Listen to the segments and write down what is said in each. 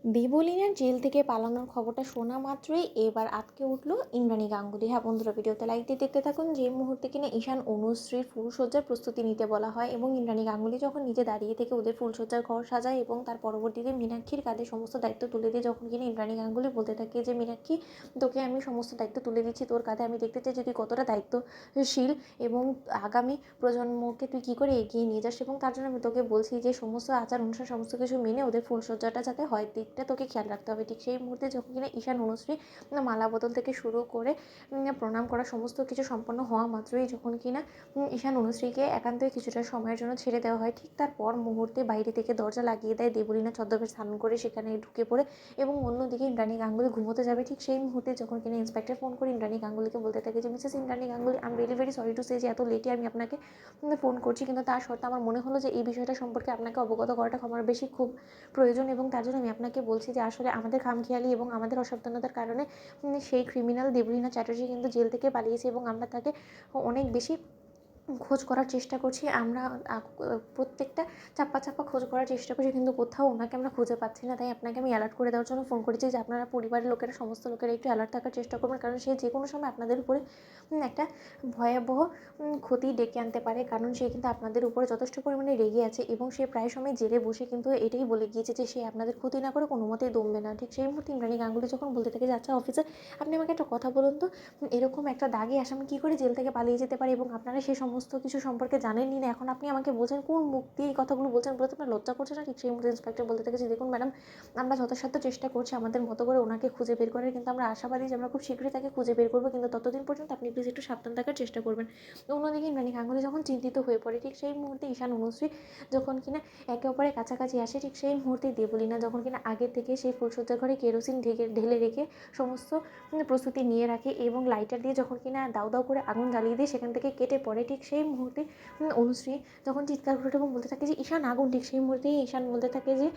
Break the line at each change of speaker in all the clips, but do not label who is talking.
দেবলীনার jail থেকে পালানোর খবরটা শোনা মাত্রই এবার আঁতকে উঠল ইন্দ্রাণী গাঙ্গুলি। হ্যাঁ বন্ধুরা, ভিডিওতে লাইক দিয়ে দেখতে থাকুন। যে মুহূর্তে কিনা ঈশান অনুশ্রীর ফুলসজ্জার প্রস্তুতি নিতে বলা হয় এবং ইন্দ্রাণী গাঙ্গুলি যখন নিজে দাঁড়িয়ে থেকে ওদের ফুলসজ্জার ঘর সাজায় এবং তার পরবর্তীতে মীনাক্ষীর কাঁধে সমস্ত দায়িত্ব তুলে দিয়ে যখন কিনা ইন্দ্রাণী গাঙ্গুলি বলতে থাকে যে মীনাক্ষী, তোকে আমি সমস্ত দায়িত্ব তুলে দিচ্ছি তোর কাঁধে, আমি দেখতে চাই যে তুই কতটা দায়িত্বশীল এবং আগামী প্রজন্মকে তুই কী করে এগিয়ে নিয়ে যাস, এবং তার জন্য আমি তোকে বলছি যে সমস্ত আচার অনুষ্ঠান সমস্ত কিছু মেনে ওদের ফুলসজ্জাটা যাতে হয় দিকটা তোকে খেয়াল রাখতে হবে। ঠিক সেই মুহূর্তে যখন কিনা ঈশান অনুশ্রী মালা বদল থেকে শুরু করে প্রণাম করা সমস্ত কিছু সম্পন্ন হওয়া মাত্রই যখন কিনা ঈশান অনুশ্রীকে একান্তই কিছুটা সময়ের জন্য ছেড়ে দেওয়া হয়, ঠিক তারপর মুহূর্তে বাইরে থেকে দরজা লাগিয়ে দেয় দেবলীনা ছদ্মবেশ ধারণ করে সেখানে ঢুকে পড়ে এবং অন্যদিকে ইন্দ্রাণী গাঙ্গুলি ঘুমোতে যাবে। ঠিক সেই মুহূর্তে যখন কিনা ইন্সপেক্টর ফোন করে ইন্দ্রাণী গাঙ্গুলিকে বলতে থাকে যে Mrs Indrani Ganguly, I am really very sorry to say যে এত লেটে আমি আপনাকে ফোন করছি, কিন্তু তার সত্ত্বেও আমার মনে হলো যে এই বিষয়টা সম্পর্কে আপনাকে অবগত করাটা আমার বেশি খুব প্রয়োজন, এবং তার জন্য আমি আপনাকে বলছি যে আসলে আমাদের খামখেয়ালি এবং আমাদের অসাবধানতার কারণে সেই ক্রিমিনাল দেবলীনা চ্যাটার্জি কিন্তু জেল থেকে পালিয়েছে এবং আমরা তাকে অনেক বেশি খোঁজ করার চেষ্টা করছি। আমরা প্রত্যেকটা চাপ্পা চাপ্পা খোঁজ করার চেষ্টা করছি, কিন্তু কোথাও ওনাকে আমরা খুঁজে পাচ্ছি না। তাই আপনাকে আমি অ্যালার্ট করে দেওয়ার জন্য ফোন করেছি যে আপনারা পরিবারের লোকেরা সমস্ত লোকেরা একটু অ্যালার্ট থাকার চেষ্টা করবেন, কারণ সে যে কোনো সময় আপনাদের উপরে একটা ভয়াবহ ক্ষতি ডেকে আনতে পারে, কারণ সে কিন্তু আপনাদের উপরে যথেষ্ট পরিমাণে রেগে আছে এবং সে প্রায় সময় জেলে বসে কিন্তু এটাই বলে গিয়েছে যে সে আপনাদের ক্ষতি না করে কোনো মতেই দমবে না। ঠিক সেই মুহূর্তে ইন্দ্রাণী গাঙ্গুলি যখন বলতে থাকে যে আচ্ছা অফিসার, আপনি আমাকে একটা কথা বলুন তো, এরকম একটা দাগি আসামি কী করে জেল থেকে পালিয়ে যেতে পারে এবং আপনারা সেই সমস্ত কিছু সম্পর্কে জানেনই না, এখন আপনি আমাকে বলছেন কোন মুখ দিয়ে এই কথাগুলো বলছেন, বলে তো আপনার লজ্জা করছে না? ঠিক সেই মুহূর্তে ইন্সপেক্টর বলতে থাকে যে দেখুন ম্যাডাম, আমরা যথাসাধ্য চেষ্টা করছি আমাদের মতো করে ওনাকে খুঁজে বের করার, কিন্তু আমরা আশাবাদী যে আমরা খুব শীঘ্রই তাকে খুঁজে বের করবো, কিন্তু ততদিন পর্যন্ত আপনি প্লিজ একটু সাবধান থাকার চেষ্টা করবেন। অন্যদিকে ইন্দ্রাণী গাঙ্গুলি যখন চিন্তিত হয়ে পড়ে, ঠিক সেই মুহূর্তে ঈশান অনুশ্রী যখন কিনা একে অপরের কাছাকাছি আসে, ঠিক সেই মুহূর্তে দেবলীনা যখন কিনা আগে থেকে সেই ফুলসজ্জা ঘরে কেরোসিন ঢেলে রেখে সমস্ত প্রস্তুতি নিয়ে রাখে এবং লাইটার দিয়ে যখন কিনা দাউ দাউ করে আগুন জ্বালিয়ে দিয়ে সেখান থেকে কেটে পড়ে, ঠিক সেই মুহূর্তে অনুশ্রী যখন চিৎকার করে এবং বলতে থাকে যে ঈশান আগুন, ঠিক সেই মুহূর্তেই ঈশান বলতে থাকে যে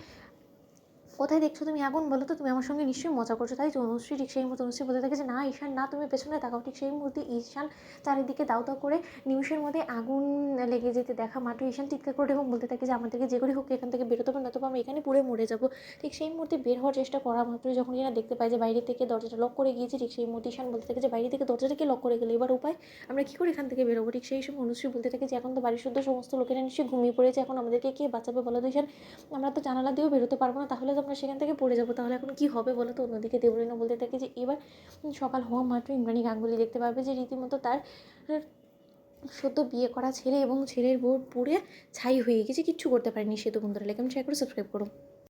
কোথায় দেখছো তুমি আগুন, বলো তো, তুমি আমার সঙ্গে নিশ্চয়ই মজা করছো তাই তো? অনুশ্রী ঠিক সেই মুহূর্তে অনুশ্রী বলতে থাকে যে না ঈশান না, তুমি পেছনে তাকাও। ঠিক সেই মুহূর্তে ঈশান চারিদিকে দাউ দাউ করে নিমিষের মধ্যে আগুন লেগে যেতে দেখা মাত্র ঈশান চিৎকার করে এবং বলতে থাকে যে আমাদেরকে যে করে হোক এখান থেকে বেরোতে হবে, নয়তো আমরা এখানে পুড়ে মরে যাবো। ঠিক সেই মুহূর্তে বের হওয়ার চেষ্টা করা মাত্রই যখন এরা দেখতে পায় যে বাইরে থেকে দরজাটা লক করে গিয়েছে, ঠিক সেই মুহূর্তে ঈশান বলতে থাকে যে বাইরে থেকে দরজাটাকে লক করে গেলে এবার উপায়, আমরা কী করে এখান থেকে বেরোবো? ঠিক সেই সময় অনুশ্রী বলতে থাকে যে এখন তো বাড়ির শুদ্ধ সমস্ত লোকেরা নিশ্চয়ই ঘুমিয়ে পড়েছে, এখন আমাদেরকে কে বাঁচাবে বলো তো ঈশান? আমরা তো জানালা দিয়েও বেরোতে পারবো না, তাহলে তো আমরা সেখান থেকে পড়ে যাবো, তাহলে এখন কী হবে বলো তো? অন্যদিকে দেবলীনা বলতে থাকে যে এবার সকাল হওয়া মাত্র ইন্দ্রাণী গাঙ্গুলি দেখতে পাবে যে রীতিমতো তার সদ্য বিয়ে করা ছেলে এবং ছেলের বউ পুড়ে ছাই হয়ে গেছে, কিচ্ছু করতে পারেনি সে। তো বন্ধুরা লাইক এবং শেয়ার করে সাবস্ক্রাইব করো।